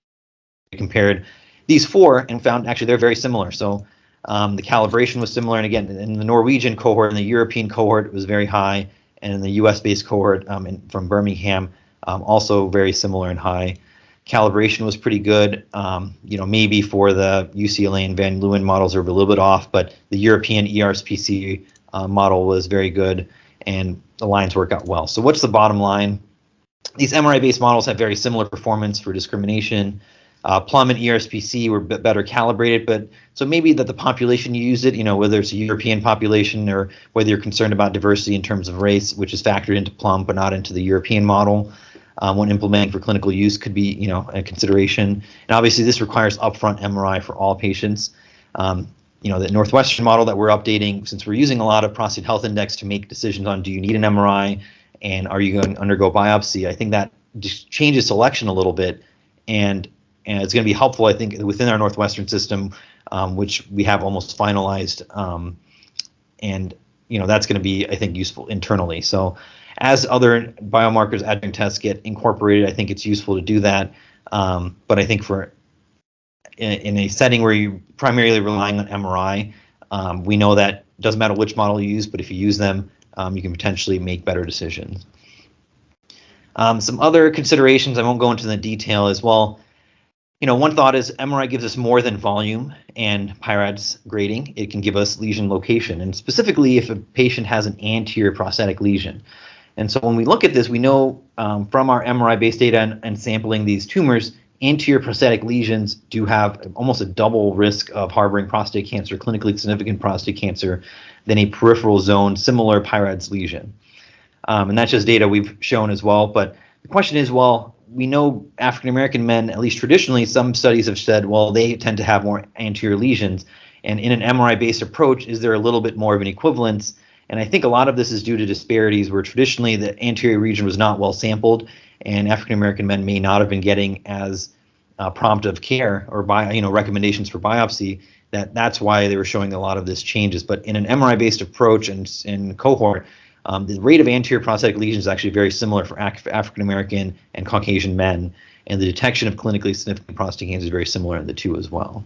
We compared these four and found actually they're very similar. So the calibration was similar, and again, in the Norwegian cohort and the European cohort, it was very high, and in the US-based cohort from Birmingham, also very similar and high. Calibration was pretty good. Maybe for the UCLA and Van Leeuwen models are a little bit off, but the European ERSPC model was very good, and the lines work out well. So what's the bottom line? These MRI-based models have very similar performance for discrimination. PLUM and ERSPC were better calibrated, but so maybe that the population you use it, whether it's a European population or whether you're concerned about diversity in terms of race, which is factored into PLUM but not into the European model, when implementing for clinical use could be, a consideration. And obviously this requires upfront MRI for all patients. The Northwestern model that we're updating, since we're using a lot of prostate health index to make decisions on do you need an MRI and are you going to undergo biopsy, I think that just changes selection a little bit, and it's going to be helpful, I think, within our Northwestern system, which we have almost finalized, and that's going to be, I think, useful internally. So as other biomarkers, adjunct tests get incorporated, I think it's useful to do that. But I think in a setting where you're primarily relying on MRI, we know that it doesn't matter which model you use, but if you use them, you can potentially make better decisions. Some other considerations, I won't go into the detail as well. One thought is MRI gives us more than volume and PIRADS grading. It can give us lesion location, and specifically if a patient has an anterior prostatic lesion. And so when we look at this, we know from our MRI-based data and sampling these tumors, anterior prostatic lesions do have almost a double risk of harboring prostate cancer, clinically significant prostate cancer, than a peripheral zone similar PIRADS lesion. And that's just data we've shown as well. But the question is, well, we know African-American men, at least traditionally, some studies have said, well, they tend to have more anterior lesions. And in an MRI-based approach, is there a little bit more of an equivalence? And I think a lot of this is due to disparities where traditionally the anterior region was not well sampled, and African-American men may not have been getting as prompt of care or recommendations for biopsy. That's why they were showing a lot of this changes. But in an MRI-based approach and in cohort, the rate of anterior prostatic lesions is actually very similar for African-American and Caucasian men, and the detection of clinically significant prostate cancer is very similar in the two as well.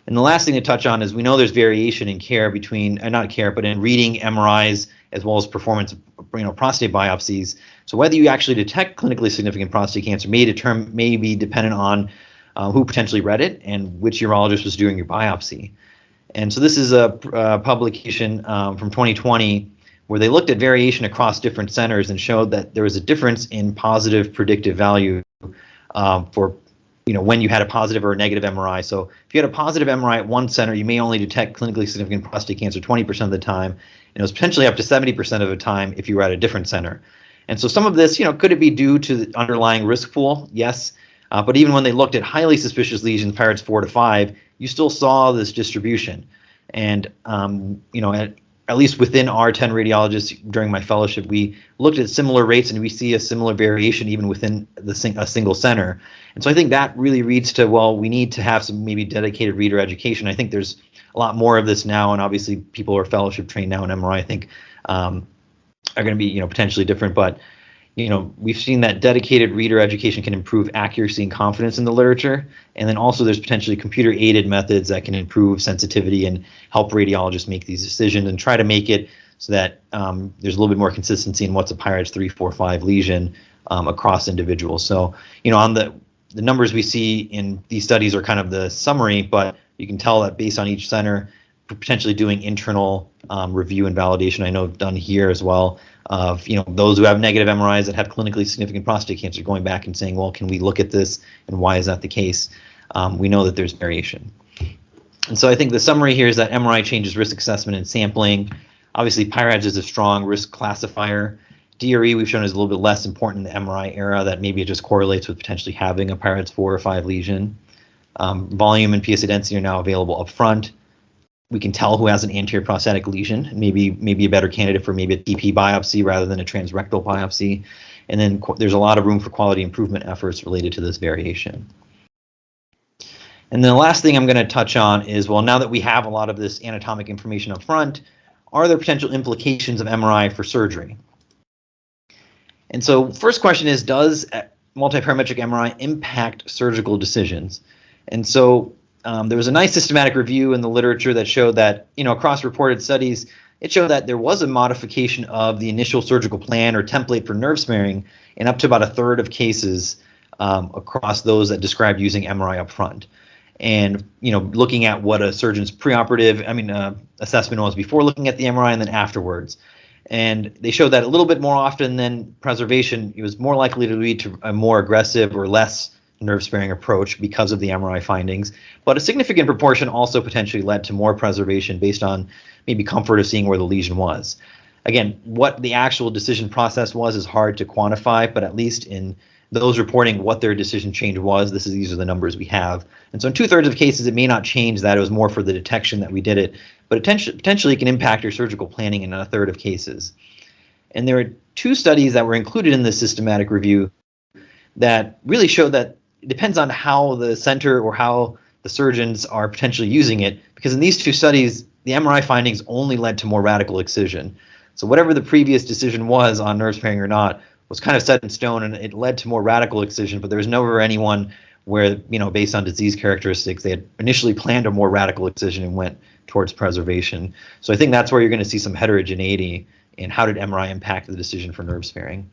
And the last thing to touch on is we know there's variation in care between, not care, but in reading MRIs as well as performance of prostate biopsies. So whether you actually detect clinically significant prostate cancer may be dependent on who potentially read it and which urologist was doing your biopsy. And so this is a publication from 2020 where they looked at variation across different centers and showed that there was a difference in positive predictive value for when you had a positive or a negative MRI. So if you had a positive MRI at one center, you may only detect clinically significant prostate cancer 20% of the time, and it was potentially up to 70% of the time if you were at a different center. And so some of this, could it be due to the underlying risk pool? Yes. But even when they looked at highly suspicious lesions, PIRADS 4 to 5, you still saw this distribution. And, at least within our 10 radiologists during my fellowship, we looked at similar rates and we see a similar variation even within a single center. And so I think that really reads to, well, we need to have some maybe dedicated reader education. I think there's a lot more of this now, and obviously people who are fellowship trained now in MRI, I think, are going to be, potentially different. But, we've seen that dedicated reader education can improve accuracy and confidence in the literature. And then also there's potentially computer-aided methods that can improve sensitivity and help radiologists make these decisions and try to make it so that there's a little bit more consistency in what's a PIRADS 3, 4, 5 lesion across individuals. So, on the numbers we see in these studies are kind of the summary, but you can tell that based on each center, potentially doing internal review and validation, I know done here as well, of those who have negative MRIs that have clinically significant prostate cancer, going back and saying, well, can we look at this and why is that the case? We know that there's variation. And so I think the summary here is that MRI changes risk assessment and sampling. Obviously, PIRADS is a strong risk classifier. DRE we've shown is a little bit less important in the MRI era, that maybe it just correlates with potentially having a PIRADS 4 or 5 lesion. Volume and PSA density are now available up front. we can tell who has an anterior prostatic lesion, maybe a better candidate for maybe a TP biopsy rather than a transrectal biopsy. And then there's a lot of room for quality improvement efforts related to this variation. And then the last thing I'm going to touch on is, well, now that we have a lot of this anatomic information up front, are there potential implications of MRI for surgery? And so first question is, does multiparametric MRI impact surgical decisions? And so there was a nice systematic review in the literature that showed that, across reported studies, it showed that there was a modification of the initial surgical plan or template for nerve sparing in up to about a third of cases across those that described using MRI up front. And, looking at what a surgeon's preoperative, assessment was before looking at the MRI and then afterwards. And they showed that a little bit more often than preservation, it was more likely to lead to a more aggressive or less nerve-sparing approach because of the MRI findings. But a significant proportion also potentially led to more preservation based on maybe comfort of seeing where the lesion was. Again, what the actual decision process was is hard to quantify, but at least in those reporting what their decision change was, these are the numbers we have. And so in 2/3 of cases, it may not change that. It was more for the detection that we did it, but potentially it can impact your surgical planning in a third of cases. And there are 2 studies that were included in this systematic review that really show that it depends on how the center or how the surgeons are potentially using it, because in these 2 studies, the MRI findings only led to more radical excision. So whatever the previous decision was on nerve sparing or not was kind of set in stone, and it led to more radical excision, but there was never anyone where, based on disease characteristics, they had initially planned a more radical excision and went towards preservation. So I think that's where you're going to see some heterogeneity in how did MRI impact the decision for nerve sparing.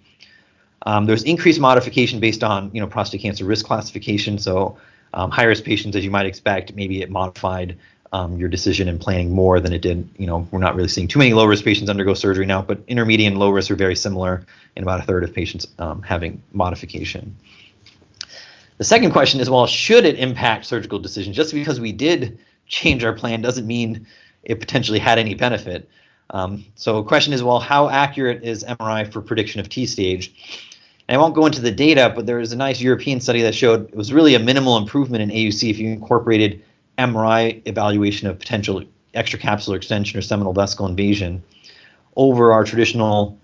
There's increased modification based on, prostate cancer risk classification. So high-risk patients, as you might expect, maybe it modified your decision in planning more than it did. We're not really seeing too many low-risk patients undergo surgery now, but intermediate and low risk are very similar in about a third of patients having modification. The second question is, well, should it impact surgical decisions? Just because we did change our plan doesn't mean it potentially had any benefit. So the question is, well, how accurate is MRI for prediction of T-stage? And I won't go into the data, but there is a nice European study that showed it was really a minimal improvement in AUC if you incorporated MRI evaluation of potential extracapsular extension or seminal vesicle invasion over our traditional,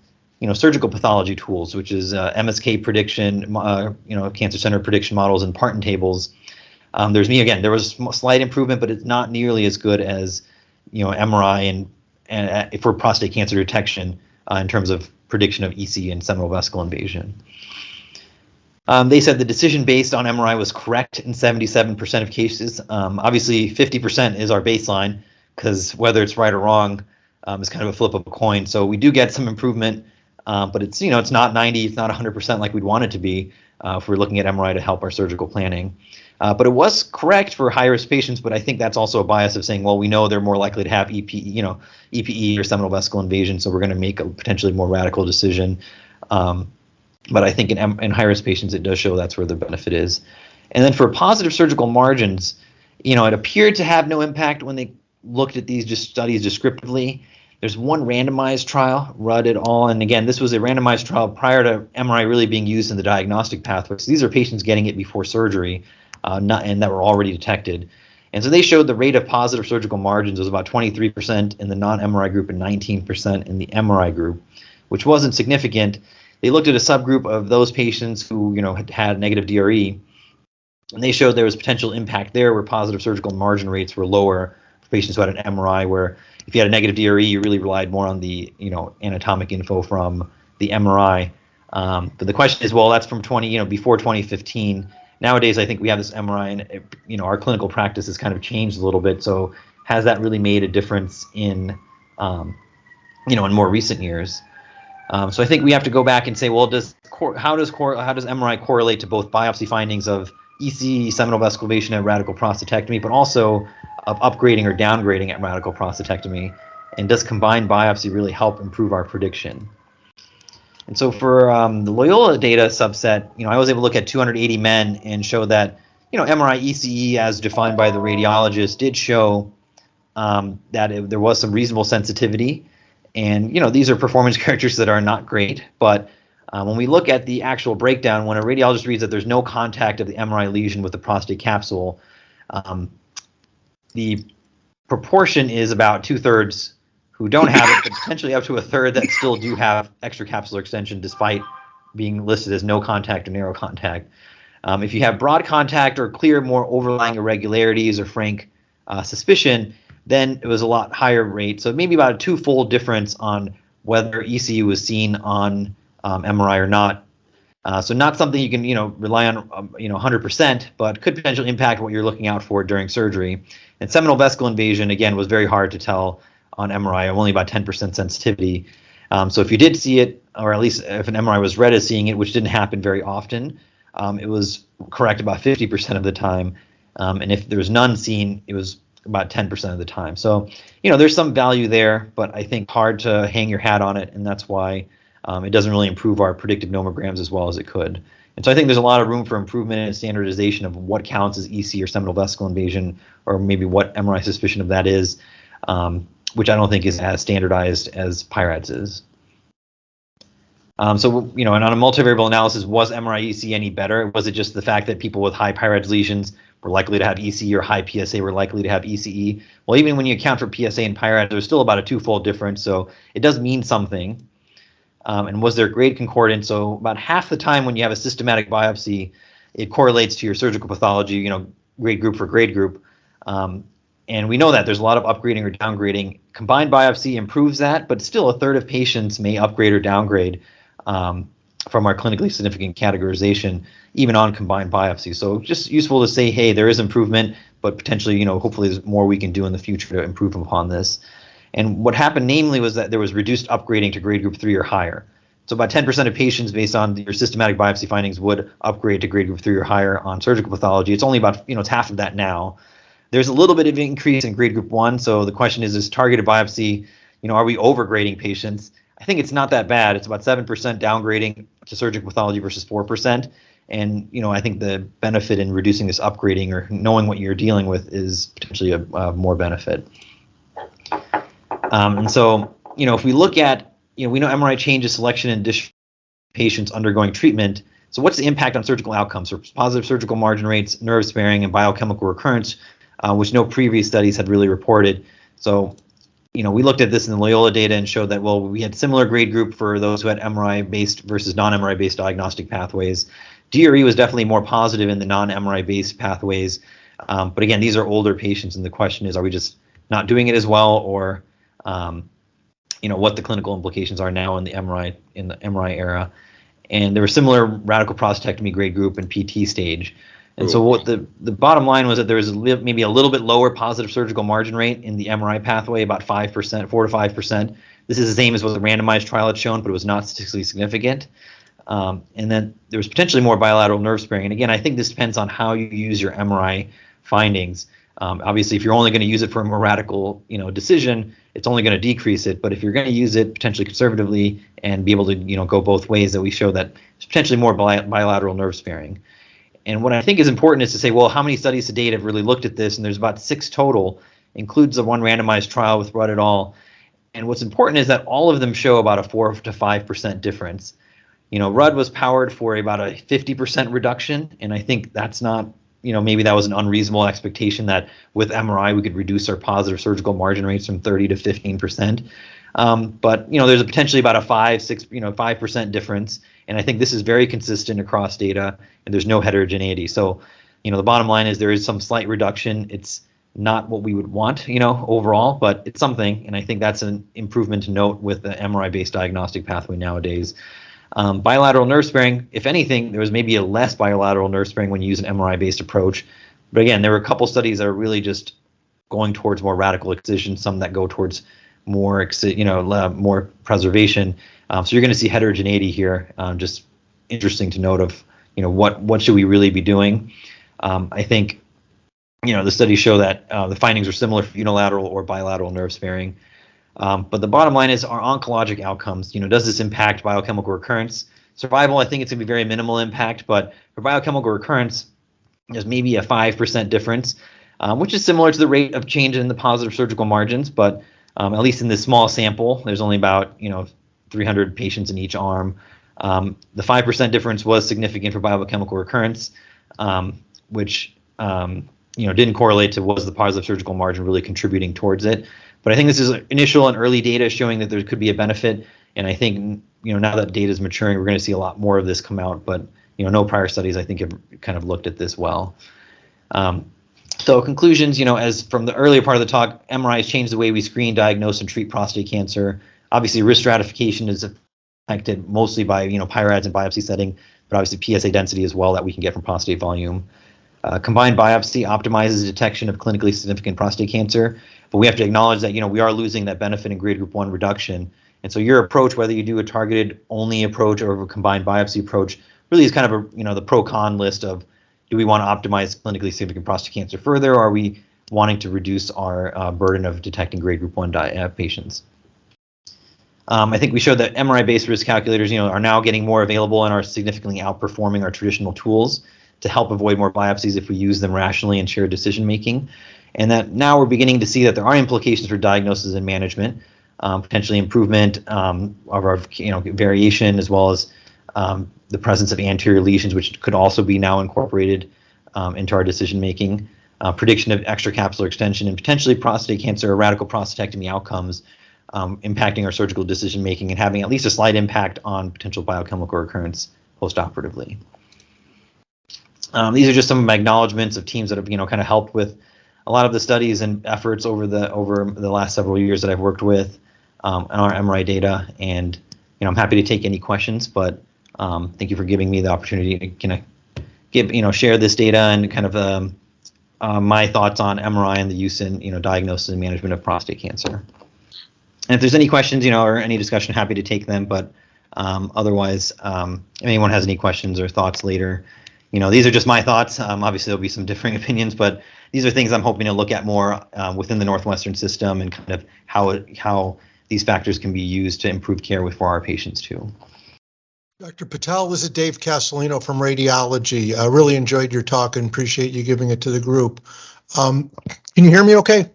surgical pathology tools, which is MSK prediction, cancer center prediction models and Parton tables. There was slight improvement, but it's not nearly as good as, MRI and for prostate cancer detection in terms of prediction of EC and seminal vesicle invasion. They said the decision based on MRI was correct in 77% of cases. Obviously, 50% is our baseline, because whether it's right or wrong is kind of a flip of a coin. So we do get some improvement, but it's it's not 90, it's not 100% like we'd want it to be if we're looking at MRI to help our surgical planning. But it was correct for high-risk patients, but I think that's also a bias of saying, well, we know they're more likely to have EPE or seminal vesicle invasion, so we're going to make a potentially more radical decision. But I think in high-risk patients, it does show that's where the benefit is. And then for positive surgical margins, it appeared to have no impact when they looked at these studies descriptively. There's one randomized trial, Rudd et al. And again, this was a randomized trial prior to MRI really being used in the diagnostic pathway. So these are patients getting it before surgery and that were already detected. And so they showed the rate of positive surgical margins was about 23% in the non-MRI group and 19% in the MRI group, which wasn't significant. They looked at a subgroup of those patients who, had negative DRE, and they showed there was potential impact there where positive surgical margin rates were lower for patients who had an MRI, where if you had a negative DRE, you really relied more on the, anatomic info from the MRI. But the question is, well, that's from before 2015. Nowadays, I think we have this MRI, and our clinical practice has kind of changed a little bit. So has that really made a difference in, in more recent years? So I think we have to go back and say, well, how does MRI correlate to both biopsy findings of EC, seminal vesicle invasion, and radical prostatectomy, but also of upgrading or downgrading at radical prostatectomy? And does combined biopsy really help improve our prediction? And so for the Loyola data subset, I was able to look at 280 men and show that, MRI ECE as defined by the radiologist did show that there was some reasonable sensitivity. And, these are performance characteristics that are not great. But when we look at the actual breakdown, when a radiologist reads that there's no contact of the MRI lesion with the prostate capsule, the proportion is about 2/3 who don't have it, but potentially up to a third that still do have extracapsular extension despite being listed as no contact or narrow contact. If you have broad contact or clear, more overlying irregularities or frank suspicion, then it was a lot higher rate. So maybe about a twofold difference on whether ECU was seen on MRI or not. So not something you can rely on 100%, but could potentially impact what you're looking out for during surgery. And seminal vesicle invasion, again, was very hard to tell on MRI, only about 10% sensitivity. So if you did see it, or at least if an MRI was read as seeing it, which didn't happen very often, it was correct about 50% of the time. And if there was none seen, it was about 10% of the time. So, there's some value there, but I think hard to hang your hat on it, and that's why it doesn't really improve our predictive nomograms as well as it could. And so I think there's a lot of room for improvement and standardization of what counts as EC or seminal vesicle invasion, or maybe what MRI suspicion of that is, which I don't think is as standardized as PIRADS is. So, and on a multivariable analysis, was MRI EC any better? Was it just the fact that people with high PIRADS lesions were likely to have EC, or high PSA were likely to have ECE? Well, even when you account for PSA and PIRADS, there's still about a twofold difference, so it does mean something. And was there grade concordance? So about half the time when you have a systematic biopsy, it correlates to your surgical pathology, grade group for grade group. And we know that there's a lot of upgrading or downgrading. Combined biopsy improves that, but still a third of patients may upgrade or downgrade from our clinically significant categorization, even on combined biopsy. So just useful to say, hey, there is improvement, but potentially, hopefully there's more we can do in the future to improve upon this. And what happened, namely, was that there was reduced upgrading to grade group 3 or higher. So about 10% of patients, based on your systematic biopsy findings, would upgrade to grade group 3 or higher on surgical pathology. It's only about, it's half of that now. There's a little bit of increase in grade group 1. So the question is targeted biopsy, are we overgrading patients? I think it's not that bad. It's about 7% downgrading to surgical pathology versus 4%. And, I think the benefit in reducing this upgrading or knowing what you're dealing with is potentially a more benefit. And so, if we look at, we know MRI changes selection and patients undergoing treatment. So what's the impact on surgical outcomes? So positive surgical margin rates, nerve sparing, and biochemical recurrence, which no previous studies had really reported. So, we looked at this in the Loyola data and showed that, well, we had similar grade group for those who had MRI-based versus non-MRI-based diagnostic pathways. DRE was definitely more positive in the non-MRI-based pathways. But again, these are older patients, and the question is, are we just not doing it as well, or what the clinical implications are now in the MRI era? And there were similar radical prostatectomy grade group and PT stage. And so what the bottom line was that there was maybe a little bit lower positive surgical margin rate in the MRI pathway, about 5%, 4 to 5%. This is the same as what the randomized trial had shown, but it was not statistically significant. And then there was potentially more bilateral nerve sparing. And again, I think this depends on how you use your MRI findings. Obviously, if you're only going to use it for a more radical, decision, it's only going to decrease it. But if you're going to use it potentially conservatively and be able to, go both ways, that we show that it's potentially more bilateral nerve sparing. And what I think is important is to say, well, how many studies to date have really looked at this? And there's about 6 total, includes the one randomized trial with Rudd et al. And what's important is that all of them show about a 4 to 5% difference. Rudd was powered for about a 50% reduction, and I think that's not, maybe that was an unreasonable expectation that with MRI we could reduce our positive surgical margin rates from 30 to 15%. But there's a potentially about a 5% difference, and I think this is very consistent across data, and there's no heterogeneity. So, the bottom line is there is some slight reduction. It's not what we would want, overall, but it's something, and I think that's an improvement to note with the MRI-based diagnostic pathway nowadays. Bilateral nerve sparing, if anything, there was maybe a less bilateral nerve sparing when you use an MRI-based approach. But again, there were a couple studies that are really just going towards more radical excision, some that go towards more, more preservation. So you're going to see heterogeneity here. Just interesting to note of, what should we really be doing? I think, the studies show that the findings are similar for unilateral or bilateral nerve sparing. But the bottom line is, our oncologic outcomes, does this impact biochemical recurrence? Survival, I think it's going to be very minimal impact, but for biochemical recurrence, there's maybe a 5% difference, which is similar to the rate of change in the positive surgical margins, but at least in this small sample, there's only about 300 patients in each arm. The 5% difference was significant for biochemical recurrence, which didn't correlate to was the positive surgical margin really contributing towards it. But I think this is initial and early data showing that there could be a benefit. And I think, now that data is maturing, we're going to see a lot more of this come out. But, no prior studies, I think, have kind of looked at this well. So conclusions, as from the earlier part of the talk, MRI has changed the way we screen, diagnose, and treat prostate cancer. Obviously, risk stratification is affected mostly by, PI-RADS and biopsy setting, but obviously PSA density as well that we can get from prostate volume. Combined biopsy optimizes detection of clinically significant prostate cancer, but we have to acknowledge that, we are losing that benefit in grade group 1 reduction. And so your approach, whether you do a targeted only approach or a combined biopsy approach, really is kind of the pro-con list of, do we want to optimize clinically significant prostate cancer further, or are we wanting to reduce our burden of detecting grade group 1 patients? I think we showed that MRI-based risk calculators, are now getting more available and are significantly outperforming our traditional tools to help avoid more biopsies if we use them rationally in shared decision making. And that now we're beginning to see that there are implications for diagnosis and management, potentially improvement of our variation, as well as the presence of anterior lesions, which could also be now incorporated into our decision making, prediction of extracapsular extension, and potentially prostate cancer or radical prostatectomy outcomes impacting our surgical decision making and having at least a slight impact on potential biochemical recurrence postoperatively. These are just some of my acknowledgments of teams that have kind of helped with a lot of the studies and efforts over the last several years that I've worked with on our MRI data, and I'm happy to take any questions. But thank you for giving me the opportunity to kind of share this data and kind of my thoughts on MRI and the use in diagnosis and management of prostate cancer. And if there's any questions or any discussion, happy to take them. But otherwise, if anyone has any questions or thoughts later. These are just my thoughts. Obviously, there'll be some differing opinions, but these are things I'm hoping to look at more within the Northwestern system and kind of how these factors can be used to improve care for our patients too. Dr. Patel, this is Dave Castellino from Radiology. I really enjoyed your talk and appreciate you giving it to the group. Can you hear me okay?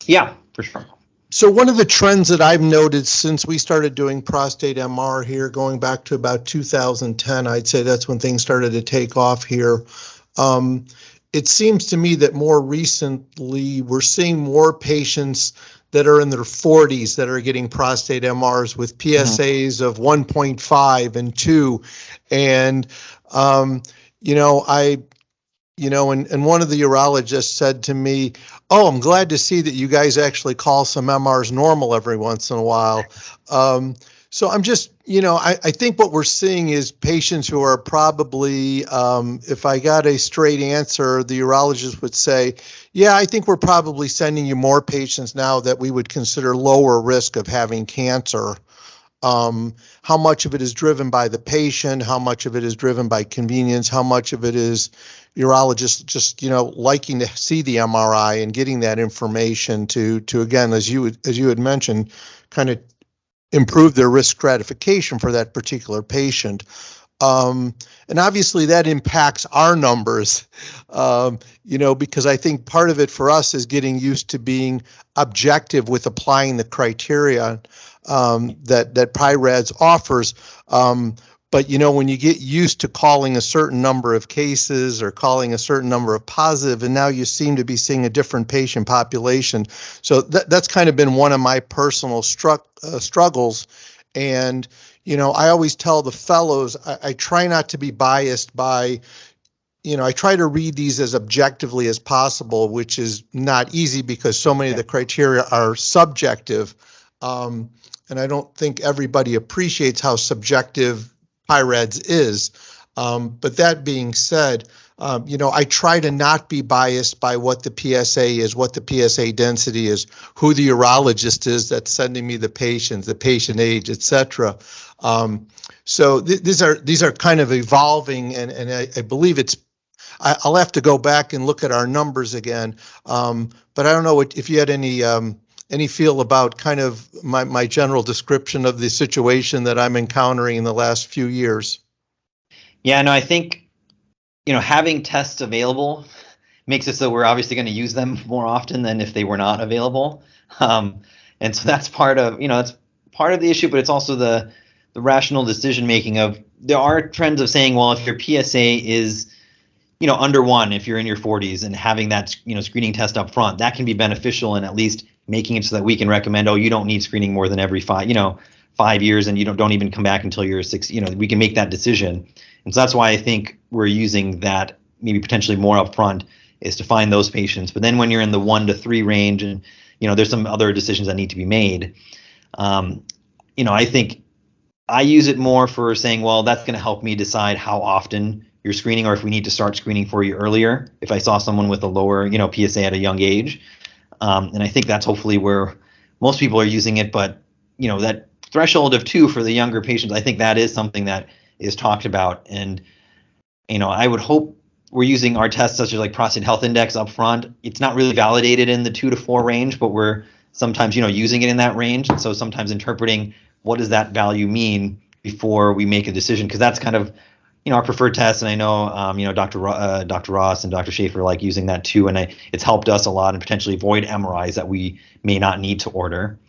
Yeah, for sure. So one of the trends that I've noted since we started doing prostate MR here, going back to about 2010, I'd say that's when things started to take off here. It seems to me that more recently we're seeing more patients that are in their 40s that are getting prostate MRs with PSAs of 1.5 and 2. And, and one of the urologists said to me, "Oh, I'm glad to see that you guys actually call some MRs normal every once in a while." So I'm just, I think what we're seeing is patients who are probably, if I got a straight answer, the urologist would say, yeah, I think we're probably sending you more patients now that we would consider lower risk of having cancer. How much of it is driven by the patient? How much of it is driven by convenience? How much of it is urologists just, liking to see the MRI and getting that information to again, as you had mentioned, kind of improve their risk stratification for that particular patient. And obviously that impacts our numbers, because I think part of it for us is getting used to being objective with applying the criteria that PI-RADS offers. But, when you get used to calling a certain number of cases or calling a certain number of positive, and now you seem to be seeing a different patient population. So that's kind of been one of my personal struggles. And, I always tell the fellows, I try not to be biased by, I try to read these as objectively as possible, which is not easy because so many of the criteria are subjective. And I don't think everybody appreciates how subjective PI-RADS is. But that being said, I try to not be biased by what the PSA is, what the PSA density is, who the urologist is that's sending me the patients, the patient age, etc. So these are kind of evolving, and I believe I'll have to go back and look at our numbers again. But I don't know if you had any feel about kind of my general description of the situation that I'm encountering in the last few years. Yeah, no, I think, having tests available makes it so we're obviously going to use them more often than if they were not available. And so that's part of, it's part of the issue, but it's also the rational decision making of, there are trends of saying, well, if your PSA is, under 1 if you're in your 40s, and having that, screening test up front, that can be beneficial in at least making it so that we can recommend, oh, you don't need screening more than every 5 years, and you don't even come back until you're 6. We can make that decision. And so that's why I think we're using that maybe potentially more upfront, is to find those patients. But then when you're in the 1 to 3 range, and there's some other decisions that need to be made, I think I use it more for saying, well, that's going to help me decide how often you're screening, or if we need to start screening for you earlier if I saw someone with a lower PSA at a young age. And I think that's hopefully where most people are using it. But that threshold of 2 for the younger patients, I think that is something that is talked about. And I would hope we're using our tests such as like prostate health index up front. It's not really validated in the 2 to 4 range, but we're sometimes using it in that range. And so sometimes interpreting what does that value mean before we make a decision, because that's kind of our preferred test. And I know Dr. Ross and Dr. Schaefer like using that too, and it's helped us a lot and potentially avoid MRIs that we may not need to order.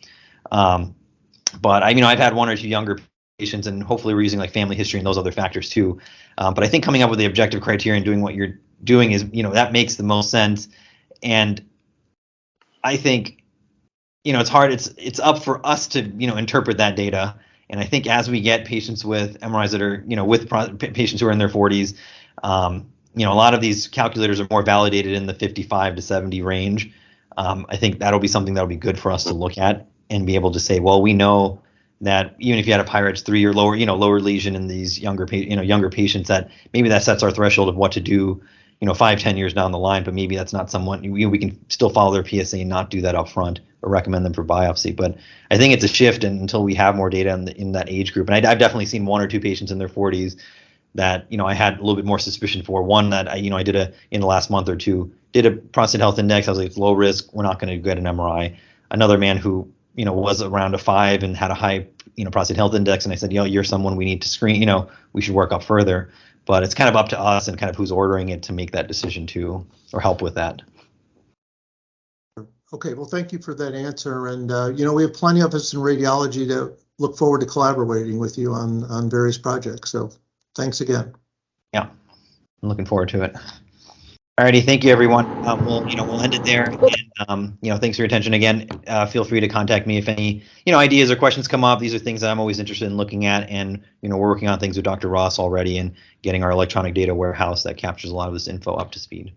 But I've had 1 or 2 younger patients, and hopefully we're using like family history and those other factors too. But I think coming up with the objective criteria and doing what you're doing is, that makes the most sense. And I think, it's hard. It's up for us to, interpret that data. And I think as we get patients with MRIs that are, with patients who are in their 40s, a lot of these calculators are more validated in the 55 to 70 range. I think that'll be something that'll be good for us to look at and be able to say, well, we know that even if you had a PIRADS 3 or lower, lower lesion in these younger patients, that maybe that sets our threshold of what to do, 5-10 years down the line. But maybe that's not someone we can still follow their PSA and not do that up front or recommend them for biopsy. But I think it's a shift until we have more data in that age group. And I've definitely seen 1 or 2 patients in their 40s that I had a little bit more suspicion for. One that I did in the last month or 2 did a prostate health index. I was like, it's low risk, we're not going to get an MRI. Another man who was around a 5 and had a high prostate health index, and I said, you're someone we need to screen. We should work up further. But it's kind of up to us and kind of who's ordering it to make that decision too, or help with that. Okay, well, thank you for that answer. And we have plenty of us in radiology to look forward to collaborating with you on various projects. So thanks again. Yeah, I'm looking forward to it. Alrighty, thank you, everyone. We'll end it there. And thanks for your attention again. Feel free to contact me if any ideas or questions come up. These are things that I'm always interested in looking at, and we're working on things with Dr. Ross already and getting our electronic data warehouse that captures a lot of this info up to speed.